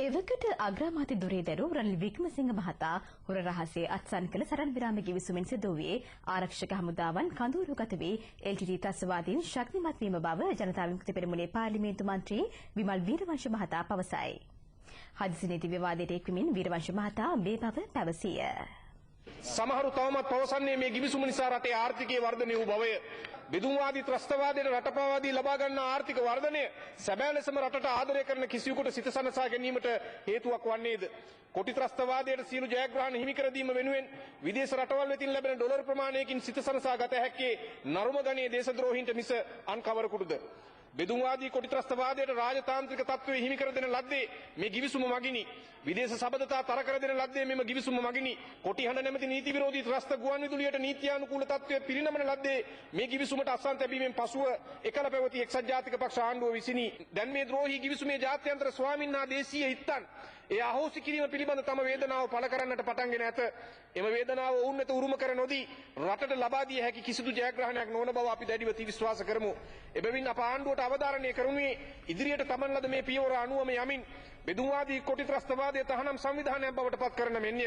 එවකට අග්‍රාමාත්‍ය දුරේදරු රනිල් වික්‍රමසිංහ මහතා හොර රහසේ අත්සන් කළ සරණ විරාම ගිවිසුමින් සිදු වූයේ ආරක්ෂක හමුදාවන් කඳවුරුගත වී එල්.ටී.ටී. ත්‍රස්තවාදීන් ශක්තිමත් වීම බව ජනතා විමුක්ති පෙරමුණේ පාර්ලිමේන්තු මන්ත්‍රී විමල් වීරවංශ මහතා පවසයි. හදිසි නීති විවාදයට එක්වමින් වීරවංශ මහතා මේ බව පැවසිය. සමහරු තවමත් පවසන්නේ මේ ගිවිසුම නිසා රටේ ආර්ථිකයේ වර්ධනය වූ බවය. බෙදුම්වාදී ත්‍රස්තවාදයට රටපාවාදී ලබා ගන්නා ආර්ථික වර්ධනය සැබෑ ලෙසම රටට ආදරය කරන කිසිවෙකුට සිත සනසා ගැනීමට හේතුවක් වන්නේද? කොටි ත්‍රස්තවාදයට සියලු ජයග්‍රහණ හිමි කර දීම වෙනුවෙන් විදේශ රටවල් වෙතින් ලැබෙන ඩොලර් ප්‍රමාණයකින් සිත සනසා ගත හැක්කේ නරුම ගණයේ දේශද්‍රෝහීන්ට මිස අන් කවරකුටද? බෙදුම්වාදී කොටි ත්‍රස්තවාදයට රාජතාන්ත්‍රික තත්ත්වයේ හිමි කර දෙන ලද්දේ මේ ගිවිසුම මගිනි. විදේශ සබඳතා තර කර දෙන ලද්දේ මෙම ගිවිසුම මගිනි. කොටි හඬ නැමැති නීති විරෝධී ත්‍රස්ත ගුවන් විදුලියට නීත්‍යානුකූල තත්ත්වයේ පිරිනමන ලද්දේ මේ ගිවිසුමට අත්සන් තැබීමෙන් පසුව එකල පැවති එක්සත් ජාතික පක්ෂ ආණ්ඩුව විසිනි. දැන් මේ ද්‍රෝහී ගිවිසුමේ ජාත්‍යන්තර ස්වාමීන් හා දේශීය හිත්තන් ඒ අහෝසි කිරීම පිළිබඳ තම වේදනාව පළ කරන්නට පටන්ගෙන ඇත. එම වේදනාව ඔවුන් වෙත උරුම කර නොදී රටට ලබා දිය හැකි කිසිදු ජයග්‍රහණයක් නොවන බව අපි දැඩිව විශ්වාස කරමු. එබැවින් අප ආණ්ඩුවට අවධාරණය කරමු ඉදිරියට තමන් ලද මේ පියවර අනුවම යමින් බෙදුම්වාදී කොටි ත්‍රස්තවාදයේ තහනම් සංවිධානයක් බවට පත් කරන මෙන්ය.